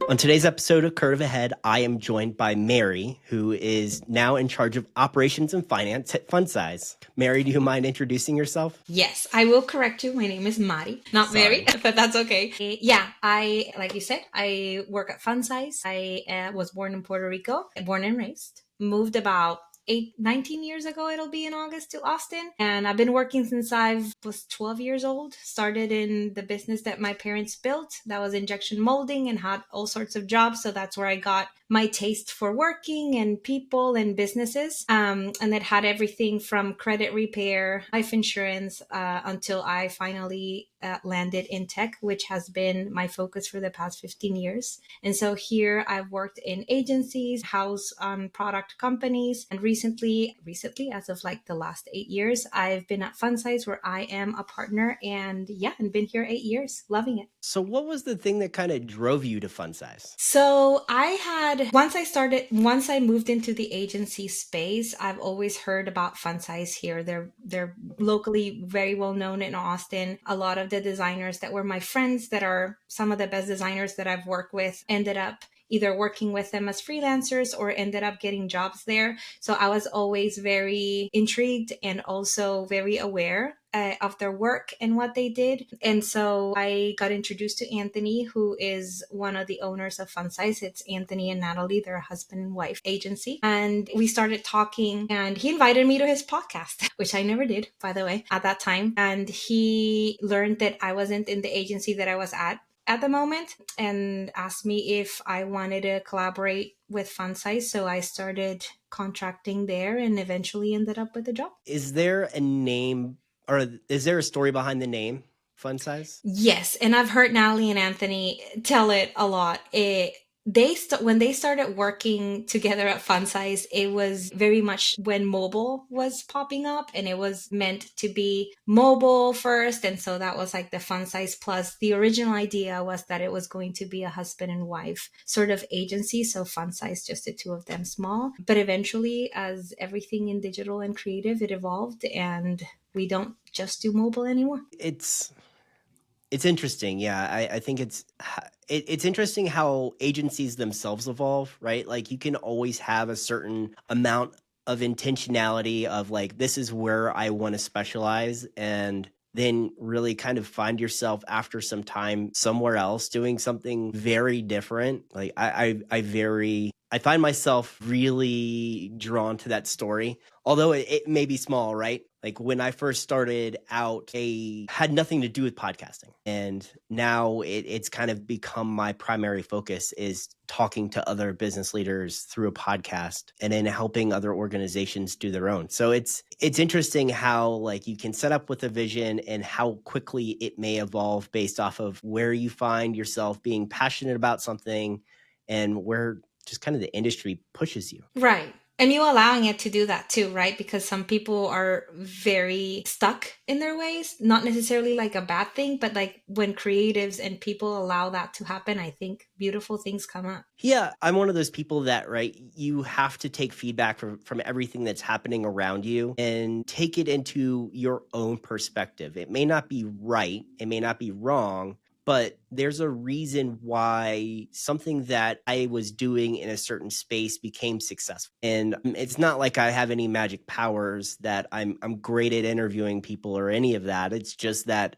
On today's episode of Curve Ahead, I am joined by Mari, who is now in charge of operations and finance at Funsize. Mari, do you mind introducing yourself? Yes, I will correct you. My name is Mari, not Mary, Sorry. but that's okay. Yeah, like you said, I work at Funsize. I was born in Puerto Rico, born and raised. Moved about 19 years ago, it'll be in August, to Austin. And I've been working since I was 12 years old. Started in the business that my parents built. That was injection molding, and had all sorts of jobs. So that's where I got my taste for working and people and businesses. And it had everything from credit repair, life insurance, until I finally landed in tech, which has been my focus for the past 15 years. And so here I've worked in agencies, house product companies, and recently, as of like the last 8 years, I've been at Funsize, where I am a partner, and been here 8 years, loving it. So what was the thing that kind of drove you to Funsize? So once I moved into the agency space, I've always heard about Funsize here. They're locally very well known in Austin. A lot of the designers that were my friends, that are some of the best designers that I've worked with, ended up either working with them as freelancers or ended up getting jobs there. So I was always very intrigued and also very aware of their work and what they did. And so I got introduced to Anthony, who is one of the owners of Funsize. It's Anthony and Natalie, they're a husband and wife agency. And we started talking, and he invited me to his podcast, which I never did, by the way, at that time. And he learned that I wasn't in the agency that I was at the moment, and asked me if I wanted to collaborate with Funsize. So I started contracting there and eventually ended up with a job. Is there a name, or is there a story behind the name Funsize? Yes, and I've heard Natalie and Anthony tell it a lot. When they started working together at Funsize, it was very much when mobile was popping up, and it was meant to be mobile first, and so that was like the Funsize Plus. The original idea was that it was going to be a husband and wife sort of agency, so Funsize, just the two of them, small. But eventually, as everything in digital and creative, it evolved, and we don't just do mobile anymore. It's interesting. Yeah, I think it's interesting how agencies themselves evolve, right? Like you can always have a certain amount of intentionality of like, this is where I want to specialize, and then really kind of find yourself after some time somewhere else doing something very different. Like I find myself really drawn to that story, although it may be small, right? Like when I first started out, I had nothing to do with podcasting. And now it's kind of become my primary focus, is talking to other business leaders through a podcast and then helping other organizations do their own. So it's interesting how like you can set up with a vision and how quickly it may evolve based off of where you find yourself being passionate about something and where just kind of the industry pushes you. Right. And you allowing it to do that too, right? Because some people are very stuck in their ways, not necessarily like a bad thing, but like when creatives and people allow that to happen, I think beautiful things come up. Yeah, I'm one of those people that, right, you have to take feedback from everything that's happening around you and take it into your own perspective. It may not be right, it may not be wrong, but there's a reason why something that I was doing in a certain space became successful. And it's not like I have any magic powers that I'm great at interviewing people or any of that. It's just that,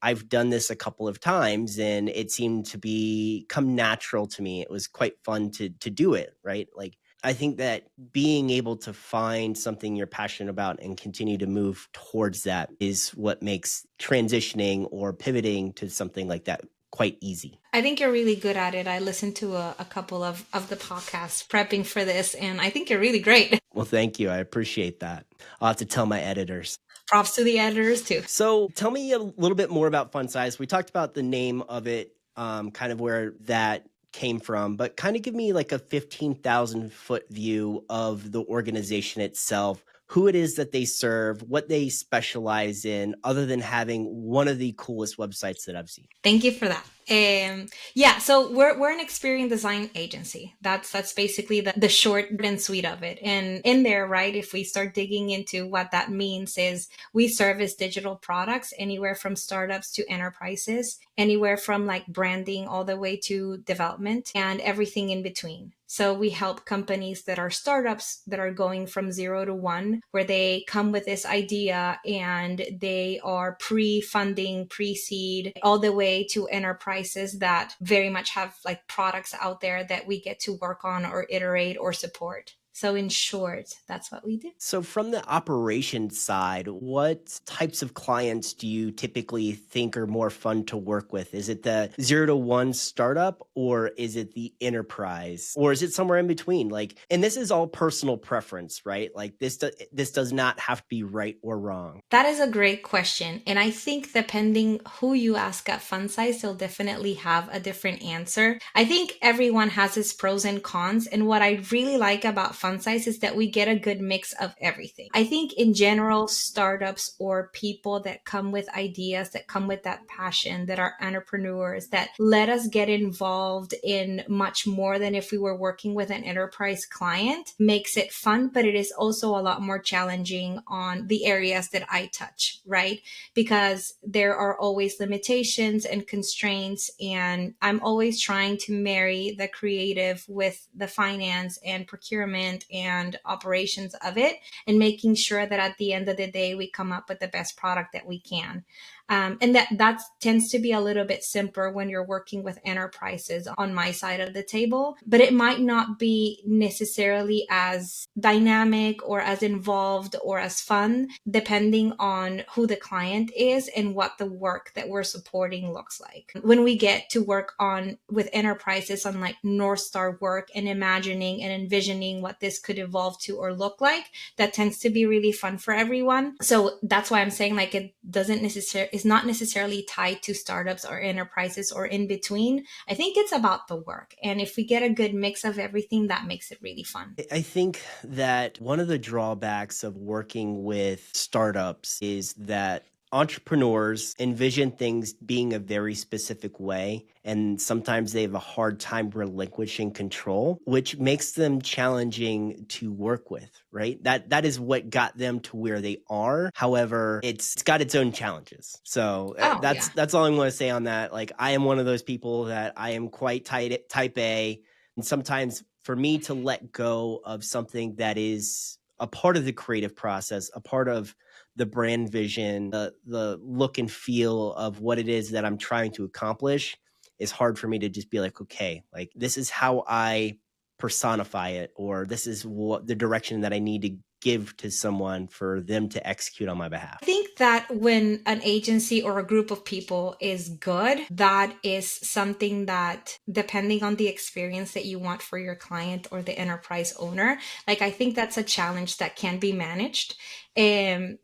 I've done this a couple of times and it seemed to come natural to me. It was quite fun to do it, right? Like I think that being able to find something you're passionate about and continue to move towards that is what makes transitioning or pivoting to something like that quite easy. I think you're really good at it. I listened to a couple of the podcasts prepping for this, and I think you're really great. Well, thank you. I appreciate that. I'll have to tell my editors. Props to the editors too. So tell me a little bit more about Funsize. We talked about the name of it, kind of where that came from, but kind of give me like a 15,000 foot view of the organization itself, who it is that they serve, what they specialize in, other than having one of the coolest websites that I've seen. Thank you for that. Yeah, so we're an experience design agency. That's basically the short and sweet of it. And in there, right, if we start digging into what that means, is we service digital products anywhere from startups to enterprises, anywhere from like branding all the way to development and everything in between. So we help companies that are startups that are going from 0 to 1, where they come with this idea and they are pre-funding, pre-seed, all the way to enterprises that very much have like products out there that we get to work on or iterate or support. So in short, that's what we do. So, from the operations side, what types of clients do you typically think are more fun to work with? Is it the 0 to 1 startup, or is it the enterprise, or is it somewhere in between? Like, and this is all personal preference, right? Like, this does not have to be right or wrong. That is a great question. And I think depending who you ask at Funsize, they'll definitely have a different answer. I think everyone has its pros and cons. And what I really like about Funsize is that we get a good mix of everything. I think in general, startups or people that come with ideas, that come with that passion, that are entrepreneurs, that let us get involved in much more than if we were working with an enterprise client, makes it fun, but it is also a lot more challenging on the areas that I touch, right? Because there are always limitations and constraints, and I'm always trying to marry the creative with the finance and procurement and operations of it, and making sure that at the end of the day, we come up with the best product that we can. And that tends to be a little bit simpler when you're working with enterprises on my side of the table, but it might not be necessarily as dynamic or as involved or as fun, depending on who the client is and what the work that we're supporting looks like. When we get to work on with enterprises on like North Star work and imagining and envisioning what this could evolve to or look like, that tends to be really fun for everyone. So that's why I'm saying like it doesn't necessarily is not necessarily tied to startups or enterprises or in between. I think it's about the work. And if we get a good mix of everything, that makes it really fun. I think that one of the drawbacks of working with startups is that entrepreneurs envision things being a very specific way, and sometimes they have a hard time relinquishing control, which makes them challenging to work with, right? That is what got them to where they are. However, it's got its own challenges. So Oh, yeah. that's all I want to say on that. Like, I am one of those people that I am quite type A, and sometimes for me to let go of something that is a part of the creative process, a part of the brand vision, the look and feel of what it is that I'm trying to accomplish, is hard for me to just be like, okay, like this is how I personify it, or this is what the direction that I need to give to someone for them to execute on my behalf. I think that when an agency or a group of people is good, that is something that, depending on the experience that you want for your client or the enterprise owner, like I think that's a challenge that can be managed.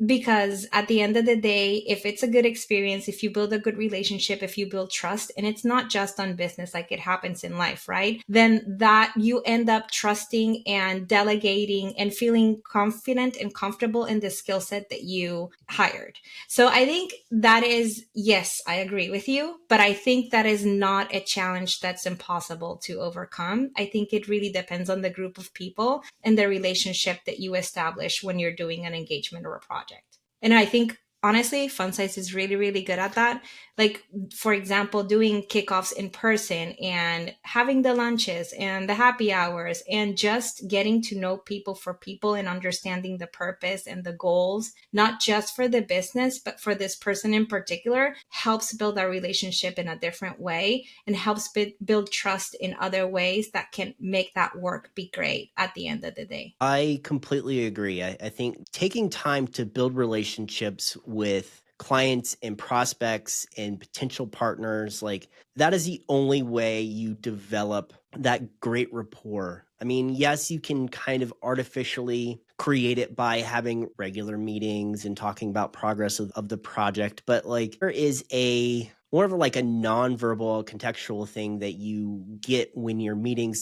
Because at the end of the day, if it's a good experience, if you build a good relationship, if you build trust, and it's not just on business, like it happens in life, right? Then that you end up trusting and delegating and feeling confident and comfortable in the skill set that you hired. So I think that is, yes, I agree with you, but I think that is not a challenge that's impossible to overcome. I think it really depends on the group of people and the relationship that you establish when you're doing an engagement or a project. And I think honestly, Funsize is really, really good at that. Like, for example, doing kickoffs in person and having the lunches and the happy hours and just getting to know people for people and understanding the purpose and the goals, not just for the business, but for this person in particular, helps build our relationship in a different way and helps build trust in other ways that can make that work be great at the end of the day. I completely agree. I think taking time to build relationships with clients and prospects and potential partners, like that is the only way you develop that great rapport. I mean, yes, you can kind of artificially create it by having regular meetings and talking about progress of the project, but like there is a more of like a nonverbal contextual thing that you get when you're meeting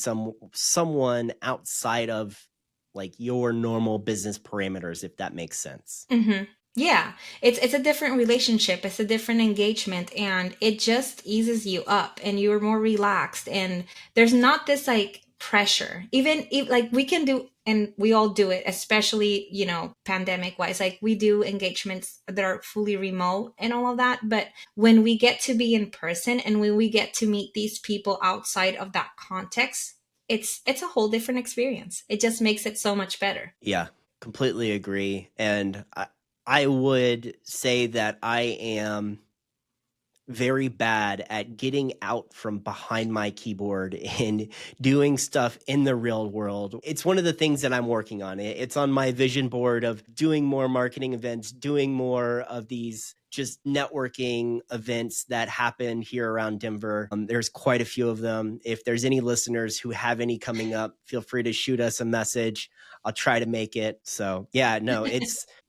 someone outside of like your normal business parameters, if that makes sense. Mm-hmm. Yeah, it's a different relationship, it's a different engagement, and it just eases you up and you're more relaxed, and there's not this like pressure. Even if like we can do, and we all do it, especially, pandemic wise, like we do engagements that are fully remote and all of that, but when we get to be in person and when we get to meet these people outside of that context, it's a whole different experience. It just makes it so much better. Yeah, completely agree. And I would say that I am very bad at getting out from behind my keyboard and doing stuff in the real world. It's one of the things that I'm working on. It's on my vision board of doing more marketing events, doing more of these just networking events that happen here around Denver. There's quite a few of them. If there's any listeners who have any coming up, feel free to shoot us a message. I'll try to make it. So yeah, no,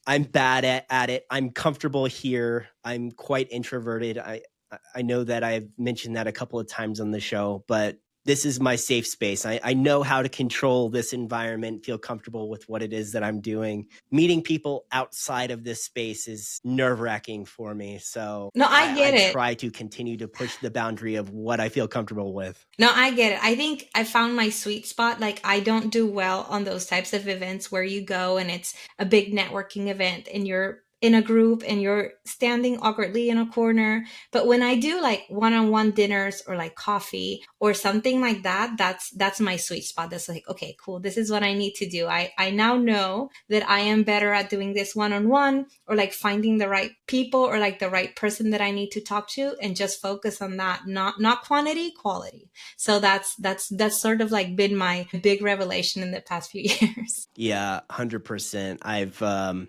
I'm bad at it. I'm comfortable here. I'm quite introverted. I know that I've mentioned that a couple of times on the show, but this is my safe space. I know how to control this environment, feel comfortable with what it is that I'm doing. Meeting people outside of this space is nerve-wracking for me. So No, I I get it. try to continue to push the boundary of what I feel comfortable with. No, I get it. I think I found my sweet spot. Like, I don't do well on those types of events where you go and it's a big networking event and you're in a group and you're standing awkwardly in a corner. But when I do like one-on-one dinners or like coffee or something like that, that's my sweet spot. That's like, okay, cool. This is what I need to do. I now know that I am better at doing this one-on-one or like finding the right people or like the right person that I need to talk to and just focus on that, not quantity, quality. So that's sort of like been my big revelation in the past few years. Yeah, 100%.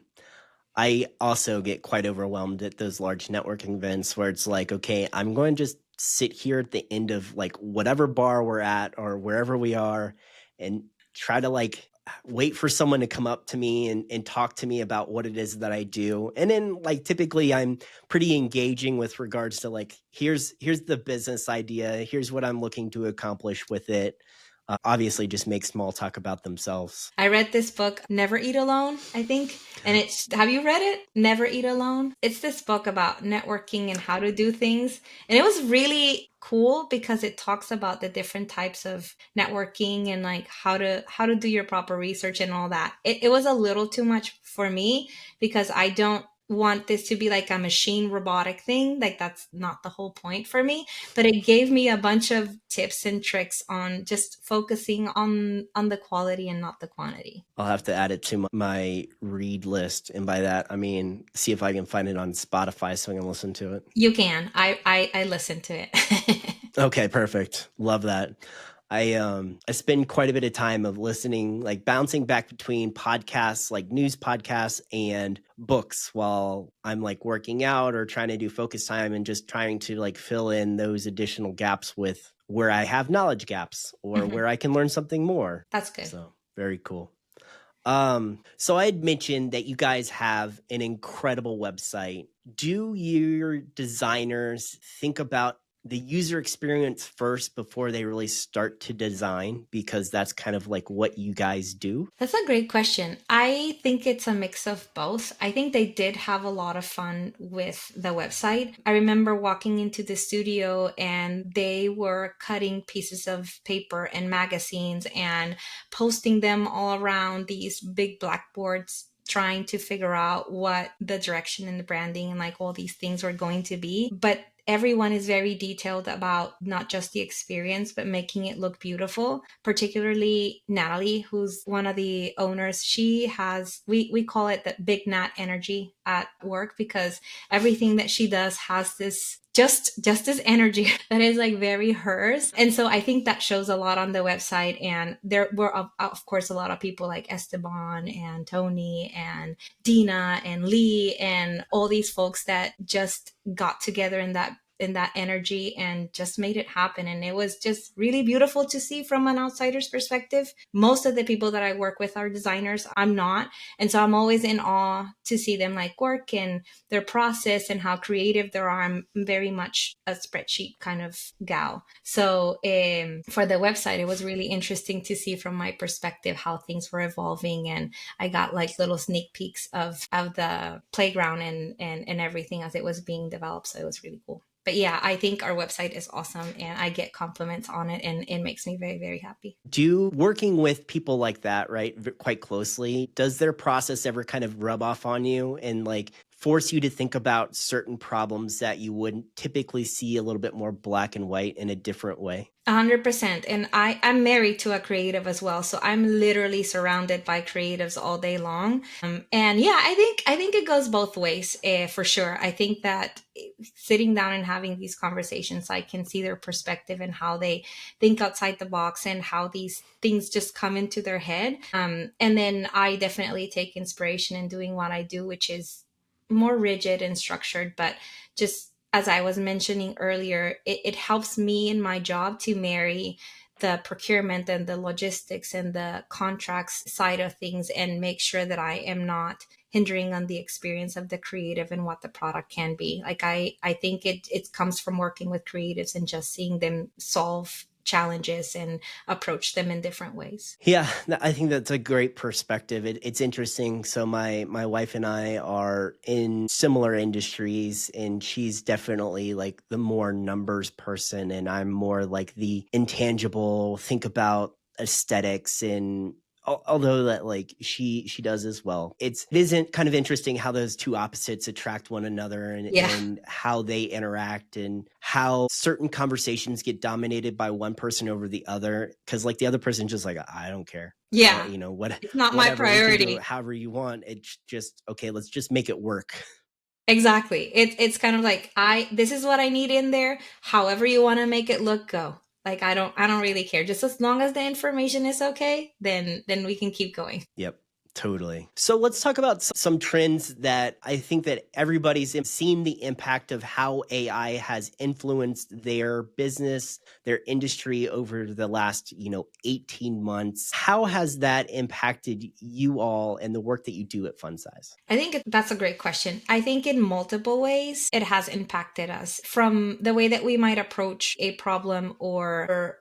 I also get quite overwhelmed at those large networking events where it's like, okay, I'm going to just sit here at the end of like whatever bar we're at or wherever we are and try to like wait for someone to come up to me and talk to me about what it is that I do. And then like typically I'm pretty engaging with regards to like, here's the business idea, here's what I'm looking to accomplish with it. Obviously just make small talk about themselves. I read this book, Never Eat Alone, I think. And have you read it? Never Eat Alone? It's this book about networking and how to do things. And it was really cool because it talks about the different types of networking and like how to do your proper research and all that. It was a little too much for me because I don't want this to be like a machine robotic thing. Like that's not the whole point for me, but it gave me a bunch of tips and tricks on just focusing on the quality and not the quantity. I'll have to add it to my read list, and by that I mean see if I can find it on Spotify so I can listen to it. You can. I listen to it. Okay, perfect. Love that. I spend quite a bit of time of listening, like bouncing back between podcasts, like news podcasts and books while I'm like working out or trying to do focus time and just trying to like fill in those additional gaps with where I have knowledge gaps or Mhm. where I can learn something more. That's good. So very cool. So I had mentioned that you guys have an incredible website. Do your designers think about the user experience first before they really start to design? Because that's kind of like what you guys do. That's a great question. I think it's a mix of both. I think they did have a lot of fun with the website. I remember walking into the studio and they were cutting pieces of paper and magazines and posting them all around these big blackboards, trying to figure out what the direction and the branding and like all these things were going to be. But everyone is very detailed about not just the experience, but making it look beautiful. Particularly Natalie, who's one of the owners. She has, we call it the big Nat energy at work because everything that she does has this just this energy that is like very hers. And so I think that shows a lot on the website. And there were of course a lot of people like Esteban and Tony and Dina and Lee and all these folks that just got together in that in that energy and just made it happen. And it was just really beautiful to see from an outsider's perspective. Most of the people that I work with are designers. I'm not. And so I'm always in awe to see them like work and their process and how creative they are. I'm very much a spreadsheet kind of gal. So for the website, it was really interesting to see from my perspective how things were evolving. And I got like little sneak peeks of the playground and everything as it was being developed. So it was really cool. But yeah, I think our website is awesome and I get compliments on it and it makes me very, very happy. Do working with people like that, right, quite closely, does their process ever kind of rub off on you and like force you to think about certain problems that you wouldn't typically see a little bit more black and white in a different way? 100%. And I'm married to a creative as well. So I'm literally surrounded by creatives all day long. And yeah, I think it goes both ways for sure. I think that sitting down and having these conversations, I can see their perspective and how they think outside the box and how these things just come into their head. And then I definitely take inspiration in doing what I do, which is more rigid and structured, but just as I was mentioning earlier, it helps me in my job to marry the procurement and the logistics and the contracts side of things and make sure that I am not hindering on the experience of the creative and what the product can be. Like I think it comes from working with creatives and just seeing them solve challenges and approach them in different ways. Yeah, I think that's a great perspective. It's interesting. So my wife and I are in similar industries, and she's definitely like the more numbers person, and I'm more like the intangible. Think about aesthetics and. Although that like she does as well, it isn't kind of interesting how those two opposites attract one another Yeah. and how they interact and how certain conversations get dominated by one person over the other because like the other person just like I don't care, Yeah. It's not my whatever, we can do it priority. however you want. It's just okay, let's just make it work. Exactly. It's kind of like this is what I need in there. However you want to make it look, go. Like I don't really care. Just as long as the information is okay, then we can keep going. Yep. Totally. So let's talk about some trends that I think that everybody's seen the impact of how AI has influenced their business, their industry over the last, 18 months. How has that impacted you all and the work that you do at Funsize? I think that's a great question. I think in multiple ways it has impacted us from the way that we might approach a problem or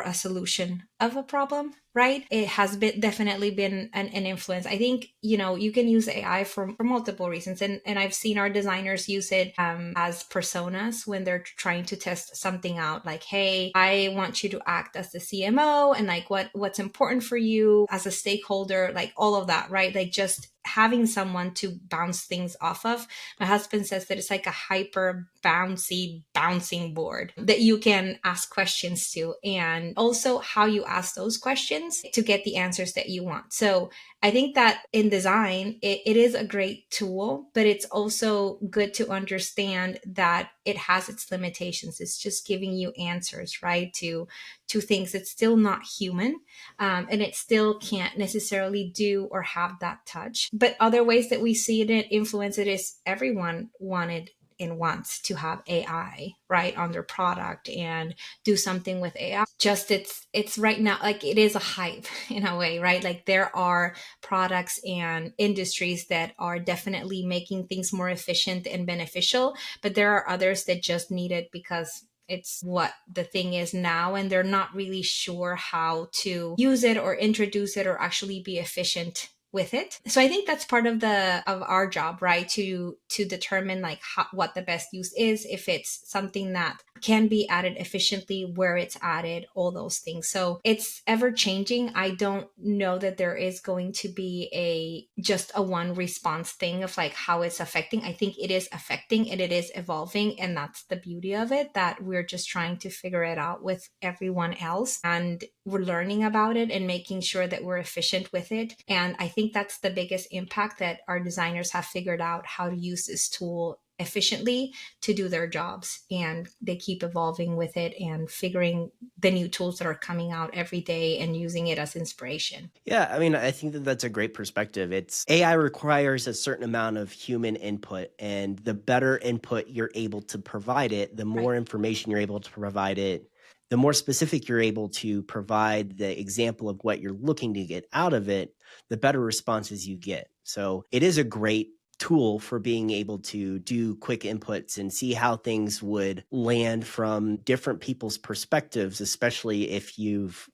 a solution of a problem, right? It has been definitely been an influence. I think, you can use AI for multiple reasons. And I've seen our designers use it as personas when they're trying to test something out. Like, hey, I want you to act as the CMO and like what's important for you as a stakeholder, like all of that, right? Like just having someone to bounce things off of. My husband says that it's like a hyper bouncy bouncing board that you can ask questions to, and also how you ask those questions to get the answers that you want. So I think that in design, it is a great tool, but it's also good to understand that it has its limitations. It's just giving you answers, right? To things. It's still not human, and it still can't necessarily do or have that touch. But other ways that we see it influence it is everyone wanted and wants to have AI right on their product and do something with AI. Just it's right now like it is a hype in a way, right? Like there are products and industries that are definitely making things more efficient and beneficial, but there are others that just need it because it's what the thing is now and they're not really sure how to use it or introduce it or actually be efficient with it. So I think that's part of our job, right? To determine like what the best use is, if it's something that can be added efficiently, where it's added, all those things. So it's ever changing. I don't know that there is going to be just a one response thing of like how it's affecting. I think it is affecting and it is evolving, and that's the beauty of it, that we're just trying to figure it out with everyone else, and we're learning about it and making sure that we're efficient with it. And I think that's the biggest impact, that our designers have figured out how to use this tool efficiently to do their jobs. And they keep evolving with it and figuring the new tools that are coming out every day and using it as inspiration. Yeah, I mean, I think that that's a great perspective. It's AI requires a certain amount of human input, and the better input you're able to provide it, the Right. more information you're able to provide it, the more specific you're able to provide the example of what you're looking to get out of it, the better responses you get. So it is a great tool for being able to do quick inputs and see how things would land from different people's perspectives, especially if you've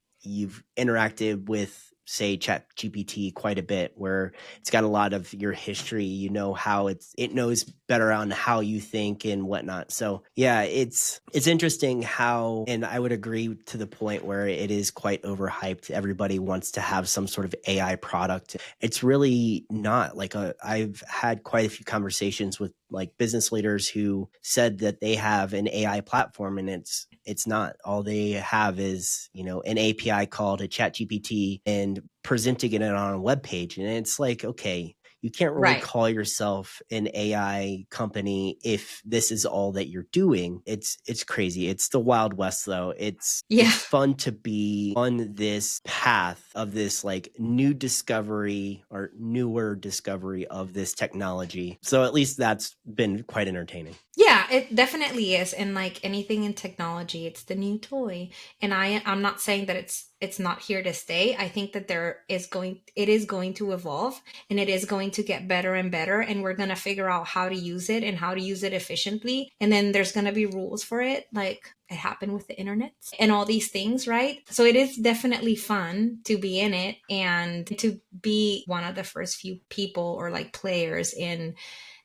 interacted with, say, chat gpt quite a bit, where it's got a lot of your history, you know, how it knows better on how you think and whatnot. So yeah, it's interesting how, and I would agree to the point where it is quite overhyped. Everybody wants to have some sort of AI product. It's really not like I've had quite a few conversations with like business leaders who said that they have an AI platform, and it's not. All they have is, you know, an API call to ChatGPT and presenting it on a web page. And it's like, okay, you can't really Right. call yourself an AI company if this is all that you're doing. It's crazy. It's the Wild West though. Yeah. It's fun to be on this path of this like new discovery or newer discovery of this technology. So at least that's been quite entertaining. Yeah, it definitely is. And like anything in technology, it's the new toy. And I'm not saying that it's not here to stay. I think that it is going to evolve, and it is going to get better and better, and we're going to figure out how to use it and how to use it efficiently. And then there's going to be rules for it, like it happened with the internet and all these things, right? So it is definitely fun to be in it and to be one of the first few people or like players in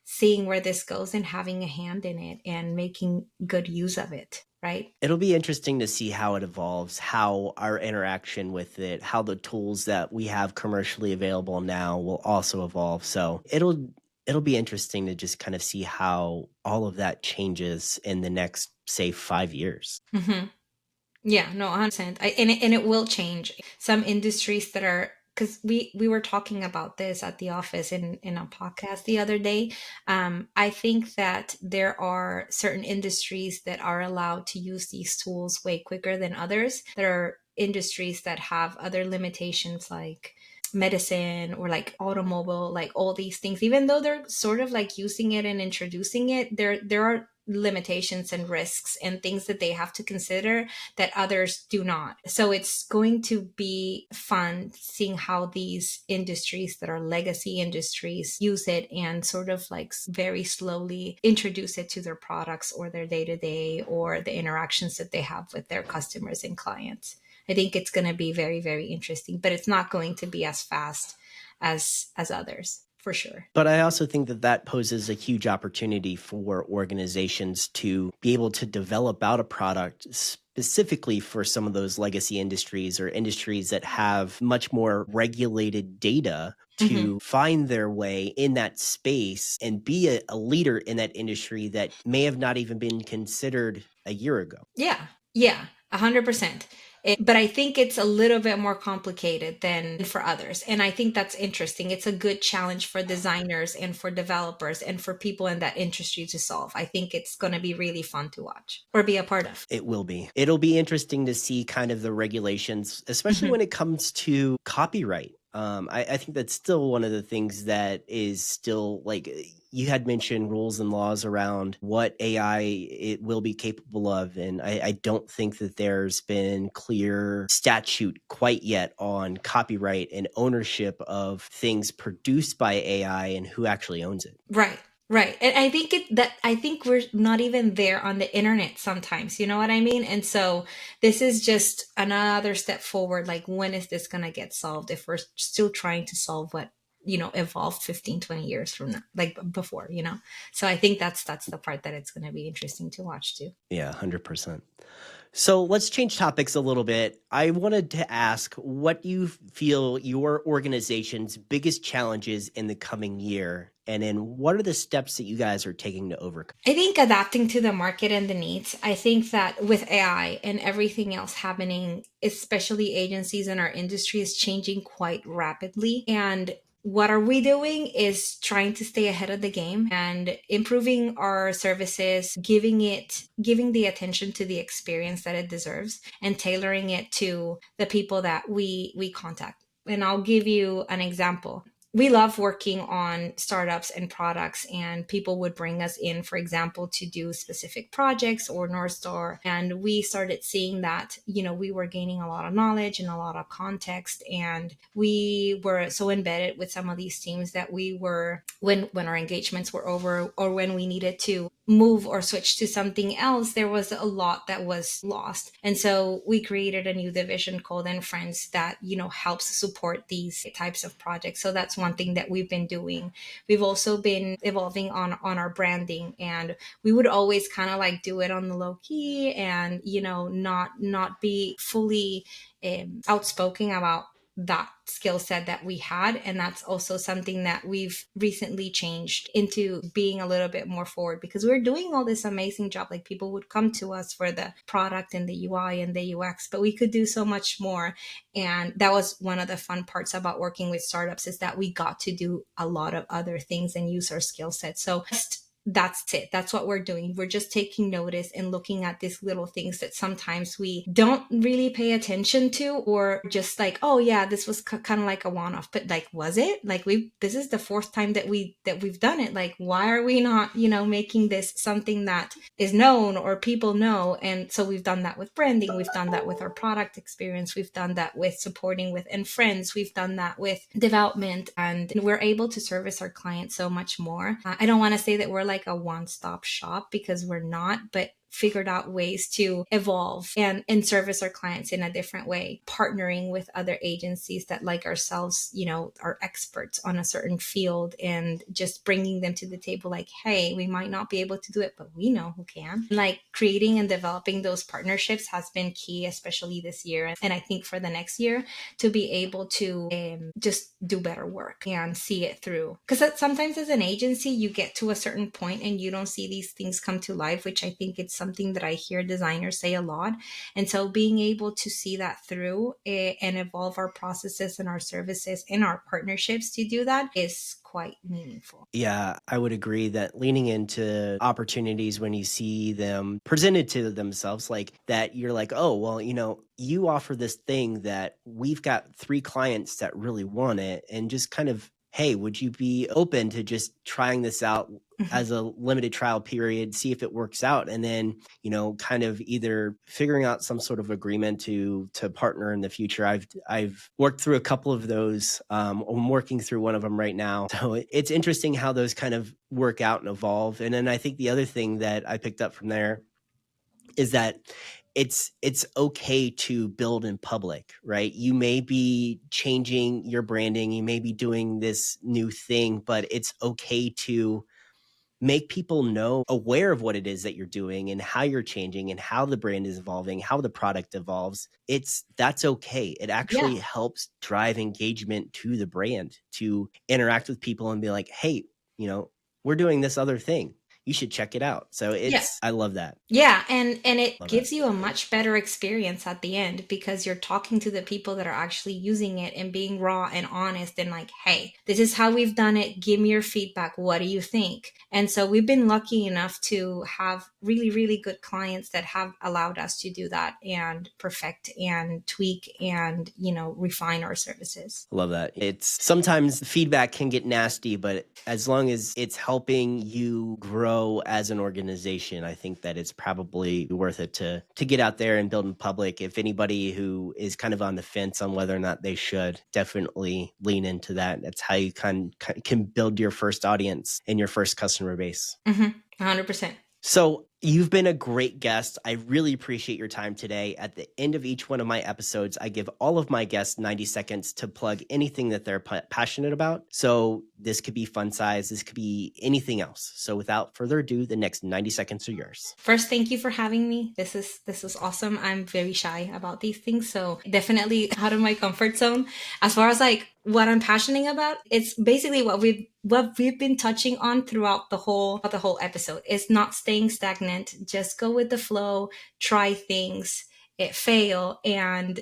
seeing where this goes and having a hand in it and making good use of it, right? It'll be interesting to see how it evolves, how our interaction with it, how the tools that we have commercially available now will also evolve. So it'll be interesting to just kind of see how all of that changes in the next, say, 5 years. Mm-hmm. Yeah, no, 100%. And it will change. Some industries that are, because we were talking about this at the office in a podcast the other day. I think that there are certain industries that are allowed to use these tools way quicker than others. There are industries that have other limitations, like medicine or like automobile, like all these things. Even though they're sort of like using it and introducing it, there are limitations and risks and things that they have to consider that others do not. So it's going to be fun seeing how these industries that are legacy industries use it and sort of like very slowly introduce it to their products or their day to day or the interactions that they have with their customers and clients. I think it's going to be very, very interesting, but it's not going to be as fast as others for sure. But I also think that that poses a huge opportunity for organizations to be able to develop out a product specifically for some of those legacy industries or industries that have much more regulated data Mm-hmm. to find their way in that space and be a leader in that industry that may have not even been considered a year ago. Yeah, yeah, 100%. But I think it's a little bit more complicated than for others. And I think that's interesting. It's a good challenge for designers and for developers and for people in that industry to solve. I think it's going to be really fun to watch or be a part of. It will be. It'll be interesting to see kind of the regulations, especially Mhm. when it comes to copyright. I think that's still one of the things that is still like you had mentioned rules and laws around what AI it will be capable of. And I don't think that there's been clear statute quite yet on copyright and ownership of things produced by AI and who actually owns it. Right. Right. And I think we're not even there on the internet sometimes, you know what I mean? And so this is just another step forward. Like, when is this going to get solved if we're still trying to solve what, evolved 15, 20 years from now, like before, you know? So I think that's the part that it's going to be interesting to watch too. Yeah, 100%. So let's change topics a little bit. I wanted to ask what you feel your organization's biggest challenges in the coming year, and then what are the steps that you guys are taking to overcome? I think adapting to the market and the needs. I think that with AI and everything else happening, especially agencies in our industry, is changing quite rapidly. And what are we doing is trying to stay ahead of the game and improving our services, giving the attention to the experience that it deserves, and tailoring it to the people that we contact. And I'll give you an example. We love working on startups and products, and people would bring us in, for example, to do specific projects or North Star. And we started seeing that, we were gaining a lot of knowledge and a lot of context. And we were so embedded with some of these teams that we were, when our engagements were over or when we needed to move or switch to something else, there was a lot that was lost. And so we created a new division called And Friends that, helps support these types of projects. So that's one thing that we've been doing. We've also been evolving on our branding, and we would always kind of like do it on the low key and, not be fully outspoken about that skill set that we had. And that's also something that we've recently changed into being a little bit more forward, because we're doing all this amazing job. Like, people would come to us for the product and the UI and the UX, but we could do so much more. And that was one of the fun parts about working with startups, is that we got to do a lot of other things and use our skill set. So that's it. That's what we're doing. We're just taking notice and looking at these little things that sometimes we don't really pay attention to, or just like, oh yeah, this was kind of like a one-off, but like, was it like, this is the fourth time that we've done it. Like, why are we not, making this something that is known or people know? And so we've done that with branding. We've done that with our product experience. We've done that with supporting with And Friends. We've done that with development, and we're able to service our clients so much more. I don't want to say that we're like a one-stop shop, because we're not, but figured out ways to evolve and service our clients in a different way, partnering with other agencies that, like ourselves, are experts on a certain field, and just bringing them to the table. Like, hey, we might not be able to do it, but we know who can. Like, creating and developing those partnerships has been key, especially this year. And I think for the next year, to be able to just do better work and see it through. Because sometimes as an agency, you get to a certain point and you don't see these things come to life, which I think it's something that I hear designers say a lot. And so being able to see that through and evolve our processes and our services and our partnerships to do that is quite meaningful. Yeah, I would agree that leaning into opportunities when you see them presented to themselves, like that, you're like, oh, well, you offer this thing that we've got 3 clients that really want it, and just kind of, hey, would you be open to just trying this out as a limited trial period, see if it works out, and then, kind of either figuring out some sort of agreement to partner in the future. I've worked through a couple of those. I'm working through one of them right now. So it's interesting how those kind of work out and evolve. And then I think the other thing that I picked up from there is that it's okay to build in public, right? You may be changing your branding, you may be doing this new thing, but it's okay to make people aware of what it is that you're doing and how you're changing and how the brand is evolving, how the product evolves. That's okay. It actually helps drive engagement to the brand, to interact with people and be like, hey, we're doing this other thing. You should check it out. So I love that. Yeah, and it gives you a much better experience at the end, because you're talking to the people that are actually using it and being raw and honest and like, hey, this is how we've done it. Give me your feedback. What do you think? And so we've been lucky enough to have really, really good clients that have allowed us to do that and perfect and tweak and, refine our services. I love that. It's sometimes the feedback can get nasty, but as long as it's helping you grow as an organization, I think that it's probably worth it to get out there and build in public. If anybody who is kind of on the fence on whether or not they should, definitely lean into that. That's how you can build your first audience and your first customer base. 100%. So you've been a great guest. I really appreciate your time today. At the end of each one of my episodes, I give all of my guests 90 seconds to plug anything that they're passionate about. So this could be Funsize, this could be anything else. So without further ado, the next 90 seconds are yours. First, thank you for having me. This is awesome. I'm very shy about these things, so definitely out of my comfort zone. As far as like what I'm passionate about, it's basically what we've been touching on throughout the whole episode. It's not staying stagnant. Just go with the flow, try things, it fail, and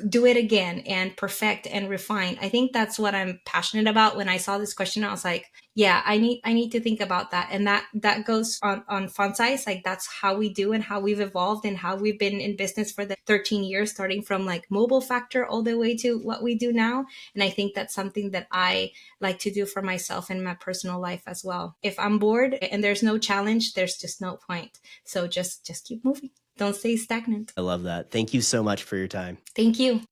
do it again and perfect and refine. I think that's what I'm passionate about. When I saw this question, I was like, yeah, I need to think about that. And that goes on Funsize. Like, that's how we do and how we've evolved and how we've been in business for the 13 years, starting from like mobile factor all the way to what we do now. And I think that's something that I like to do for myself in my personal life as well. If I'm bored and there's no challenge, there's just no point. So just keep moving. Don't stay stagnant. I love that. Thank you so much for your time. Thank you.